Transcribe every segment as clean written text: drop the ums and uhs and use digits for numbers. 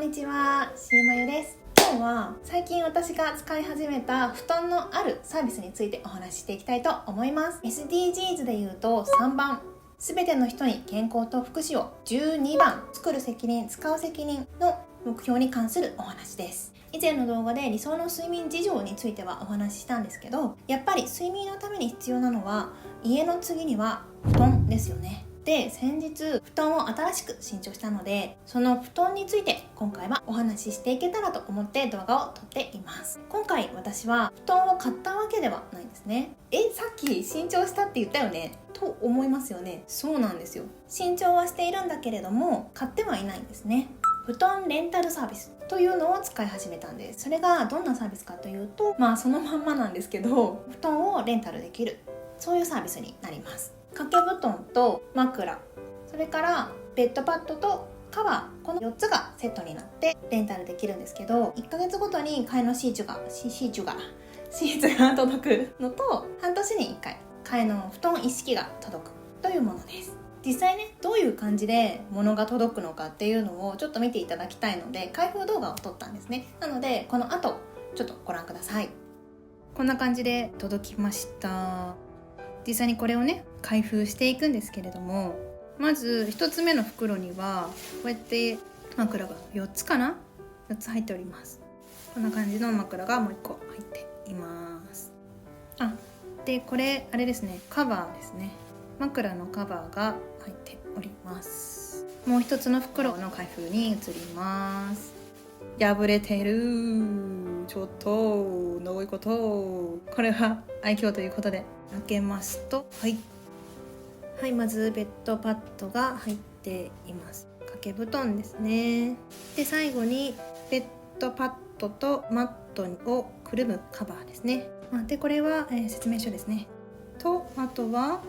にちは、しーまゆです。今日は最近私が使い始めた布団のあるサービスについてお話ししていきたいと思います。 SDGs で言うと3番、すべての人に健康と福祉を。12番、作る責任使う責任の目標に関するお話です。以前の動画で理想の睡眠事情についてはお話ししたんですけど、やっぱり睡眠のために必要なのは家の次には布団ですよね。で、先日布団を新しく新調したので、その布団について今回はお話ししていけたらと思って動画を撮っています。今回私は布団を買ったわけではないんですね。さっき新調したって言ったよねと思いますよね。そうなんですよ。新調はしているんだけれども買ってはいないんですね。布団レンタルサービスというのを使い始めたんです。それがどんなサービスかというと、そのまんまなんですけど、布団をレンタルできる、そういうサービスになります。掛け布団と枕、それからベッドパッドとカバー、この4つがセットになってレンタルできるんですけど、1ヶ月ごとに替えのシーツが届くのと、半年に1回替えの布団一式が届くというものです。実際ね、どういう感じで物が届くのかっていうのをちょっと見ていただきたいので、開封動画を撮ったんですね。なのでこの後ちょっとご覧ください。こんな感じで届きました。実際にこれをね開封していくんですけれども、まず1つ目の袋にはこうやって枕が4つかな、4つ入っております。こんな感じの枕がもう1個入っています。でこれあれですね、カバーですね。枕のカバーが入っております。もう1つの袋の開封に移ります。破れてる、ちょっとどういうこと。これは愛嬌ということで開けますと、はい、まずベッドパッドが入っています。掛け布団ですね。で最後にベッドパッドとマットをくるむカバーですね。でこれは、説明書ですね。とあとは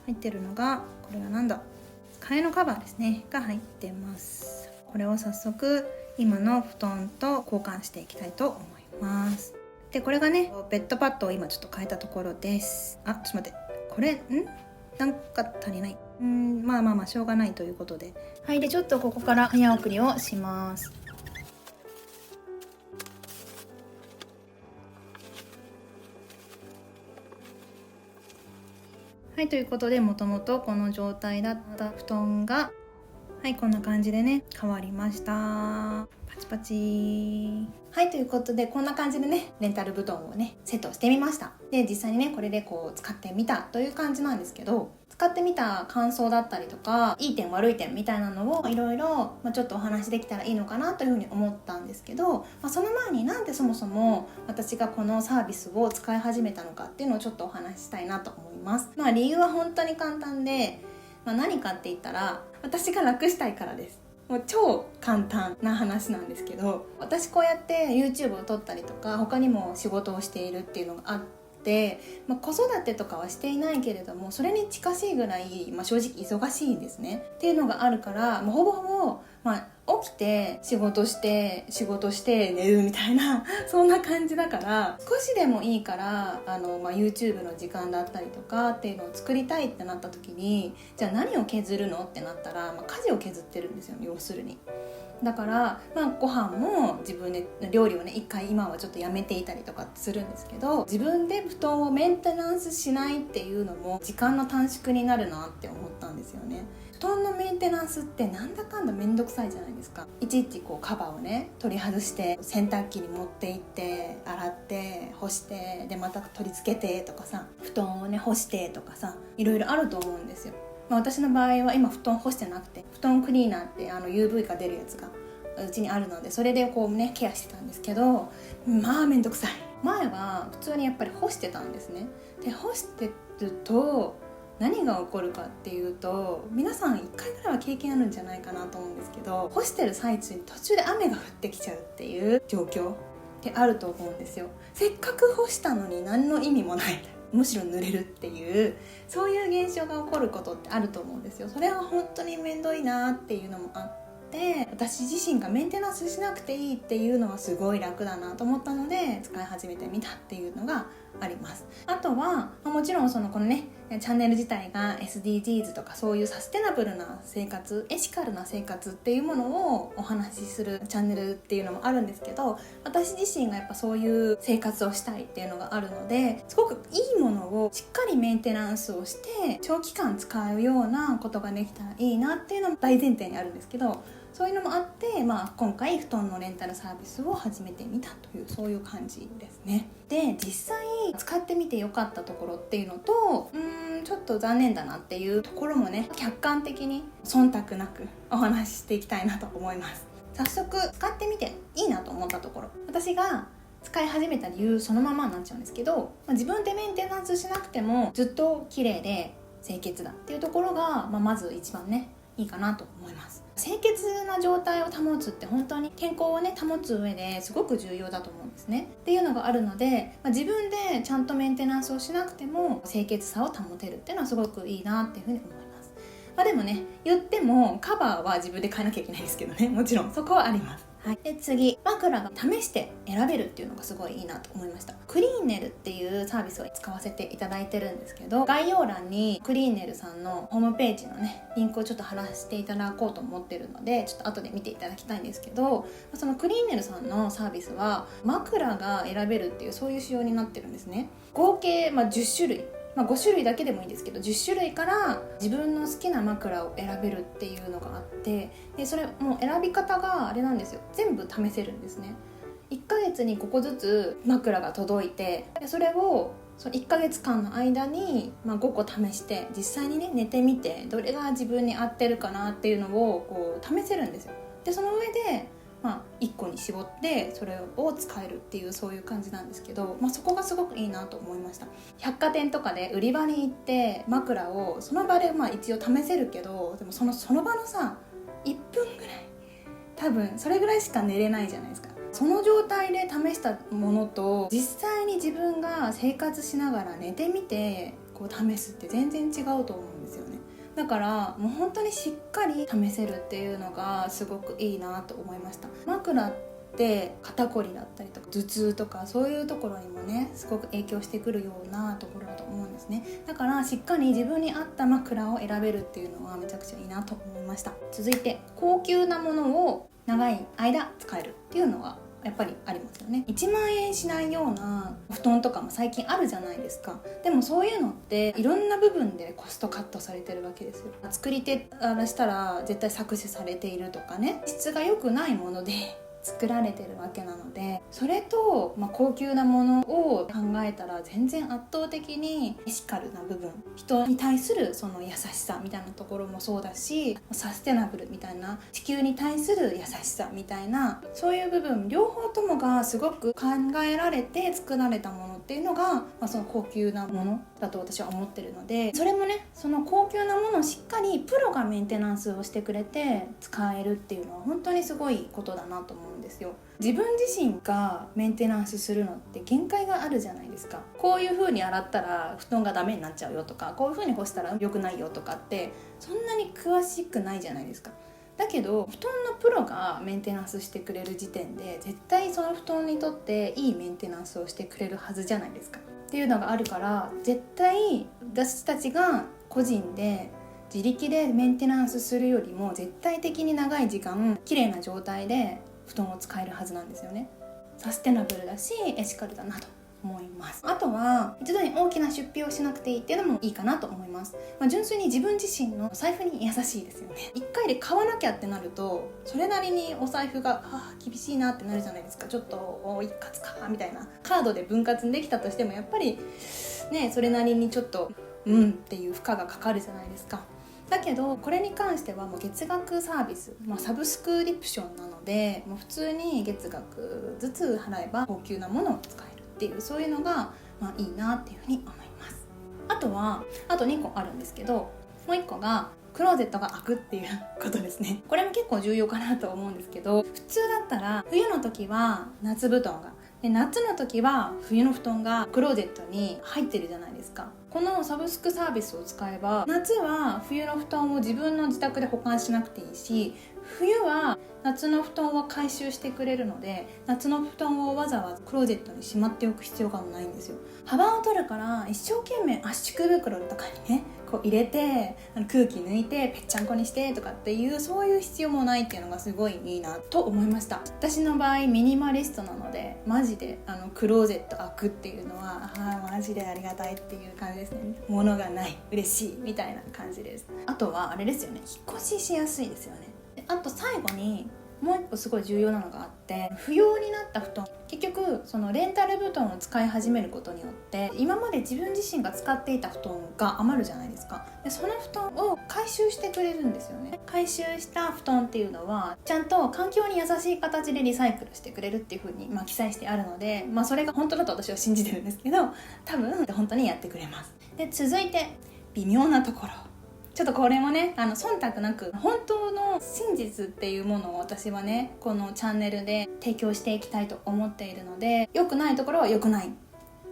入ってるのが、これはなんだ、替えのカバーですねが入ってます。これを早速今の布団と交換していきたいと思います。でこれがね、ベッドパッドを今ちょっと変えたところです。ちょっと待って、これなんか足りない。まあしょうがないということで、でちょっとここから早送りをします。ということで、もともとこの状態だった布団がこんな感じでね変わりました。パチパチ。ということで、こんな感じでねレンタル布団をねセットしてみました。で実際にねこれでこう使ってみたという感じなんですけど、使ってみた感想だったりとか、いい点悪い点みたいなのをいろいろちょっとお話できたらいいのかなというふうに思ったんですけど、その前になんでそもそも私がこのサービスを使い始めたのかっていうのをちょっとお話ししたいなと思います。理由は本当に簡単で、何かって言ったら私が楽したいからです。もう超簡単な話なんですけど、私こうやって YouTube を撮ったりとか他にも仕事をしているっていうのがあって、子育てとかはしていないけれどもそれに近しいぐらい、正直忙しいんですねっていうのがあるから、ほぼほぼ起きて仕事して寝るみたいなそんな感じだから、少しでもいいからYouTube の時間だったりとかっていうのを作りたいってなった時に、じゃあ何を削るのってなったら、家事を削ってるんですよ、要するに。だからご飯も自分で料理をね一回今はちょっとやめていたりとかするんですけど、自分で布団をメンテナンスしないっていうのも時間の短縮になるなって思ったんですよね。布団のメンテナンスってなんだかんだめんどくさいじゃないですか。いちいちこうカバーをね取り外して洗濯機に持って行って洗って干してでまた取り付けてとかさ、布団をね干してとかさ、いろいろあると思うんですよ。私の場合は今布団干してなくて、布団クリーナーって UV が出るやつがうちにあるので、それでこうねケアしてたんですけど、めんどくさい。前は普通にやっぱり干してたんですね。で干してると何が起こるかっていうと、皆さん1回ぐらいは経験あるんじゃないかなと思うんですけど、干してる最中に途中で雨が降ってきちゃうっていう状況ってあると思うんですよ。せっかく干したのに何の意味もない、むしろ濡れるっていう、そういう現象が起こることってあると思うんですよ。それは本当にめんどいなっていうのもあって、私自身がメンテナンスしなくていいっていうのはすごい楽だなと思ったので使い始めてみたっていうのがあります。あとはもちろんこのねチャンネル自体が SDGs とかそういうサステナブルな生活、エシカルな生活っていうものをお話しするチャンネルっていうのもあるんですけど、私自身がやっぱそういう生活をしたいっていうのがあるので、すごくいいものをしっかりメンテナンスをして長期間使うようなことができたらいいなっていうのも大前提にあるんですけど、そういうのもあって、今回布団のレンタルサービスを始めてみたという、そういう感じですね。で、実際使ってみて良かったところっていうのと、ちょっと残念だなっていうところもね、客観的に忖度なくお話ししていきたいなと思います。早速使ってみていいなと思ったところ、私が使い始めた理由そのままになっちゃうんですけど、自分でメンテナンスしなくてもずっと綺麗で清潔だっていうところが、まず一番ねいいかなと思います。清潔な状態を保つって本当に健康をね保つ上ですごく重要だと思うんですねっていうのがあるので、自分でちゃんとメンテナンスをしなくても清潔さを保てるっていうのはすごくいいなっていうふうに思います。でもね、言ってもカバーは自分で変えなきゃいけないですけどね、もちろんそこはあります。で次、枕が試して選べるっていうのがすごいいいなと思いました。クリーネルっていうサービスを使わせていただいてるんですけど、概要欄にクリーネルさんのホームページのねリンクをちょっと貼らせていただこうと思ってるので、ちょっと後で見ていただきたいんですけど、そのクリーネルさんのサービスは枕が選べるっていう、そういう仕様になってるんですね。合計、10種類、5種類だけでもいいんですけど、10種類から自分の好きな枕を選べるっていうのがあって、でそれもう選び方があれなんですよ、全部試せるんですね。1ヶ月に5個ずつ枕が届いて、でそれをその1ヶ月間の間に、5個試して実際にね寝てみて、どれが自分に合ってるかなっていうのをこう試せるんですよ。でその上で1個に絞ってそれを使えるっていう、そういう感じなんですけど、そこがすごくいいなと思いました。百貨店とかで売り場に行って枕をその場で一応試せるけど、でもその場のさ1分ぐらい、多分それぐらいしか寝れないじゃないですか。その状態で試したものと実際に自分が生活しながら寝てみてこう試すって全然違うと思うんですよね。だからもう本当にしっかり試せるっていうのがすごくいいなと思いました。枕って肩こりだったりとか頭痛とかそういうところにもねすごく影響してくるようなところだと思うんですね。だからしっかり自分に合った枕を選べるっていうのはめちゃくちゃいいなと思いました。続いて、高級なものを長い間使えるっていうのはやっぱりありますよね。1万円しないような布団とかも最近あるじゃないですか。でもそういうのっていろんな部分でコストカットされてるわけですよ。作り手からしたら絶対搾取されているとかね、質が良くないもので作られてるわけなので、それと、高級なものを考えたら全然圧倒的にエシカルな部分、人に対するその優しさみたいなところもそうだし、サステナブルみたいな地球に対する優しさみたいな、そういう部分両方ともがすごく考えられて作られたものっていうのが、その高級なものだと私は思ってるので、それもね、その高級なものをしっかりプロがメンテナンスをしてくれて使えるっていうのは本当にすごいことだなと思うんですよ。自分自身がメンテナンスするのって限界があるじゃないですか。こういう風に洗ったら布団がダメになっちゃうよとか、こういう風に干したら良くないよとかってそんなに詳しくないじゃないですか。だけど布団のプロがメンテナンスしてくれる時点で絶対その布団にとっていいメンテナンスをしてくれるはずじゃないですかっていうのがあるから、絶対私たちが個人で自力でメンテナンスするよりも絶対的に長い時間綺麗な状態で布団を使えるはずなんですよね。サステナブルだしエシカルだなと思います。あとは一度に大きな出費をしなくていいっていうのもいいかなと思います。純粋に自分自身の財布に優しいですよね。1回で買わなきゃってなるとそれなりにお財布が厳しいなってなるじゃないですか。ちょっと一括かみたいな、カードで分割できたとしてもやっぱりね、それなりにちょっとっていう負荷がかかるじゃないですか。だけどこれに関してはもう月額サービス、サブスクリプションなので、もう普通に月額ずつ払えば高級なものを使えるっていう、そういうのがいいなっていうふうに思います。あと2個あるんですけど、もう1個がクローゼットが開くっていうことですね。これも結構重要かなと思うんですけど、普通だったら冬の時は夏布団がで、夏の時は冬の布団がクローゼットに入ってるじゃないですか。このサブスクサービスを使えば夏は冬の布団を自分の自宅で保管しなくていいし、冬は夏の布団を回収してくれるので、夏の布団をわざわざクローゼットにしまっておく必要がないんですよ。幅を取るから一生懸命圧縮袋とかにねこう入れて空気抜いてぺっちゃんこにしてとかっていうそういう必要もないっていうのがすごいいいなと思いました。私の場合ミニマリストなのでマジでクローゼット開くっていうのはマジでありがたいっていう感じですね。物がない嬉しいみたいな感じです。あとはあれですよね、引っ越ししやすいですよね。あと最後にもう一個すごい重要なのがあって、不要になった布団、結局そのレンタル布団を使い始めることによって今まで自分自身が使っていた布団が余るじゃないですか。でその布団を回収してくれるんですよね。回収した布団っていうのはちゃんと環境に優しい形でリサイクルしてくれるっていう風に記載してあるので、それが本当だと私は信じてるんですけど、多分本当にやってくれます。で続いて微妙なところ、ちょっとこれもね忖度なく本当の真実っていうものを私はねこのチャンネルで提供していきたいと思っているので、良くないところは良くない、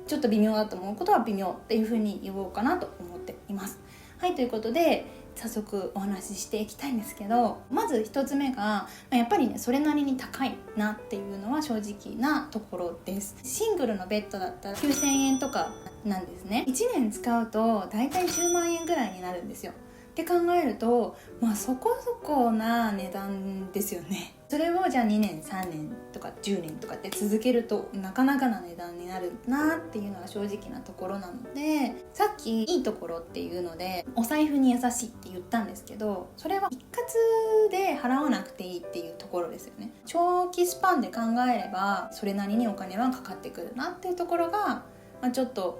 ちょっと微妙だと思うことは微妙っていう風に言おうかなと思っています。はい、ということで早速お話ししていきたいんですけど、まず一つ目がやっぱりねそれなりに高いなっていうのは正直なところです。シングルのベッドだったら9000円とかなんですね。1年使うとだいたい10万円ぐらいになるんですよ。って考えるとそこそこな値段ですよね。それをじゃあ2年3年とか10年とかって続けるとなかなかな値段になるなっていうのが正直なところなので、さっきいいところっていうのでお財布に優しいって言ったんですけど、それは一括で払わなくていいっていうところですよね。長期スパンで考えればそれなりにお金はかかってくるなっていうところが、ちょっと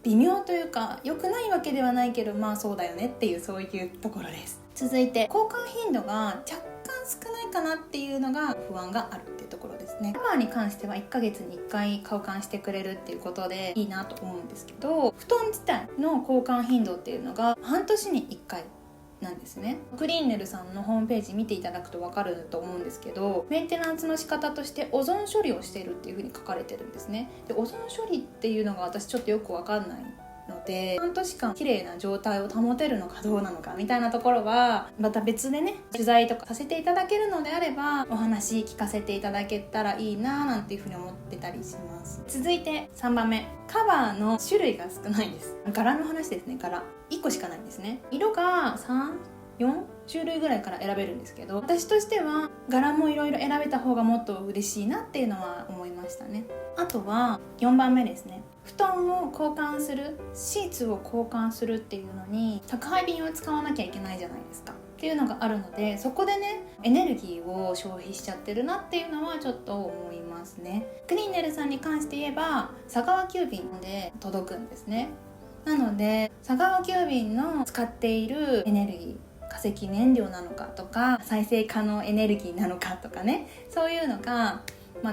微妙というか良くないわけではないけどそうだよねっていうそういうところです。続いて交換頻度が若干少ないかなっていうのが不安があるっていうところですね。カバーに関しては1ヶ月に1回交換してくれるっていうことでいいなと思うんですけど、布団自体の交換頻度っていうのが半年に1回なんですね。クリーンネルさんのホームページ見ていただくと分かると思うんですけど、メンテナンスの仕方としてオゾン処理をしているっていう風に書かれてるんですね。でオゾン処理っていうのが私ちょっとよく分かんないので、半年間綺麗な状態を保てるのかどうなのかみたいなところはまた別でね取材とかさせていただけるのであればお話聞かせていただけたらいいななんていう風に思ってたりします。続いて3番目、カバーの種類が少ないです。柄の話ですね。柄1個しかないんですね。色が4種類ぐらいから選べるんですけど、私としては柄もいろいろ選べた方がもっと嬉しいなっていうのは思いましたね。あとは4番目ですね、布団を交換する、シーツを交換するっていうのに宅配便を使わなきゃいけないじゃないですかっていうのがあるので、そこでねエネルギーを消費しちゃってるなっていうのはちょっと思いますね。クリーネルさんに関して言えば佐川急便で届くんですね。なので佐川急便の使っているエネルギー、化石燃料なのかとか再生可能エネルギーなのかとかね、そういうのが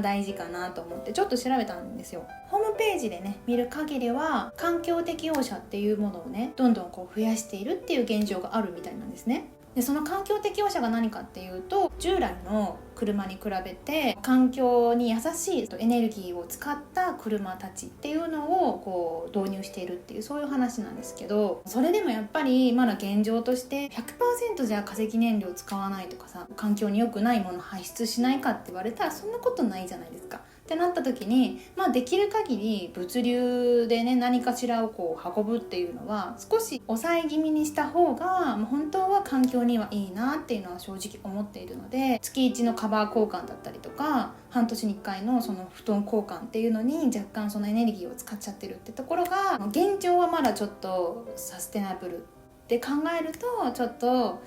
大事かなと思ってちょっと調べたんですよ。ホームページでね見る限りは環境適応車っていうものをねどんどん増やしているっていう現状があるみたいなんですね。でその環境適応車が何かっていうと、従来の車に比べて環境に優しいエネルギーを使った車たちっていうのを導入しているっていうそういう話なんですけど、それでもやっぱりまだ現状として 100% じゃあ化石燃料使わないとかさ、環境に良くないもの排出しないかって言われたらそんなことないじゃないですか。ってなった時に、できる限り物流でね何かしらを運ぶっていうのは少し抑え気味にした方が本当は環境にはいいなっていうのは正直思っているので、月1のカバー交換だったりとか半年に1回のその布団交換っていうのに若干そのエネルギーを使っちゃってるってところが現状はまだちょっとサステナブルって考えるとちょっと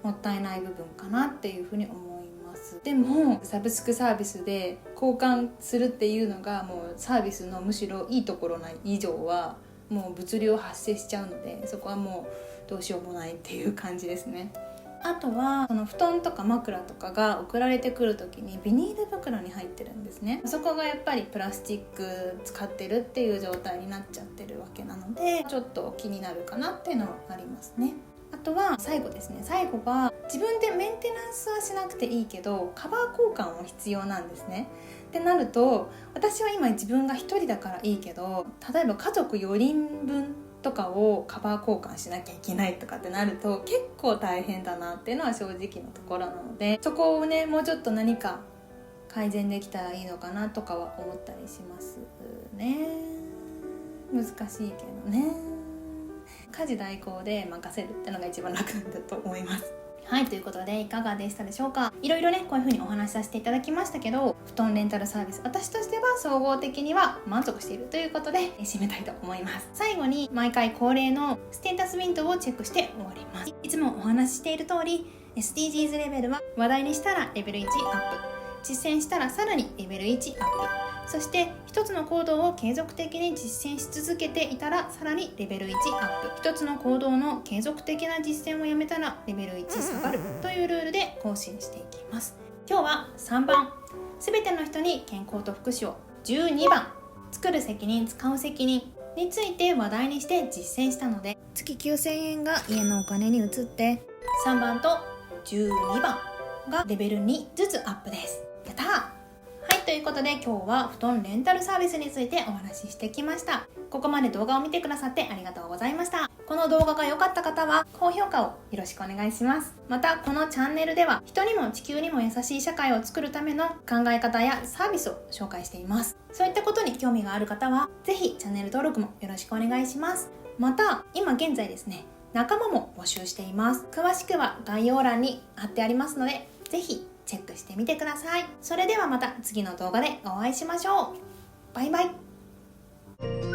もったいない部分かなっていうふうに思います。でもサブスクサービスで交換するっていうのがもうサービスのむしろいいところない以上はもう物流発生しちゃうので、そこはもうどうしようもないっていう感じですね。あとはその布団とか枕とかが送られてくる時にビニール袋に入ってるんですね。そこがやっぱりプラスチック使ってるっていう状態になっちゃってるわけなので、ちょっと気になるかなっていうのはありますね。あとは最後ですね。最後は自分でメンテナンスはしなくていいけどカバー交換は必要なんですね。ってなると私は今自分が1人だからいいけど、例えば家族4人分とかをカバー交換しなきゃいけないとかってなると結構大変だなっていうのは正直なところなので、そこをねもうちょっと何か改善できたらいいのかなとかは思ったりしますね。難しいけどね。家事代行で任せるってのが一番楽なんだと思います。はい、ということでいかがでしたでしょうか。いろいろねこういう風にお話しさせていただきましたけど、布団レンタルサービス、私としては総合的には満足しているということで締めたいと思います。最後に毎回恒例のステータスウィンドウをチェックして終わります。いつもお話ししている通り SDGs レベルは話題にしたらレベル1アップ、実践したらさらにレベル1アップ、そして一つの行動を継続的に実践し続けていたらさらにレベル1アップ、一つの行動の継続的な実践をやめたらレベル1下がるというルールで更新していきます。今日は3番、すべての人に健康と福祉を、12番、作る責任使う責任について話題にして実践したので、月9000円が家のお金に移って3番と12番がレベル2ずつアップです。やったー。はい、ということで今日は布団レンタルサービスについてお話ししてきました。ここまで動画を見てくださってありがとうございました。この動画が良かった方は高評価をよろしくお願いします。またこのチャンネルでは人にも地球にも優しい社会を作るための考え方やサービスを紹介しています。そういったことに興味がある方はぜひチャンネル登録もよろしくお願いします。また今現在ですね、仲間も募集しています。詳しくは概要欄に貼ってありますのでぜひチェックしてみてください。それではまた次の動画でお会いしましょう。バイバイ。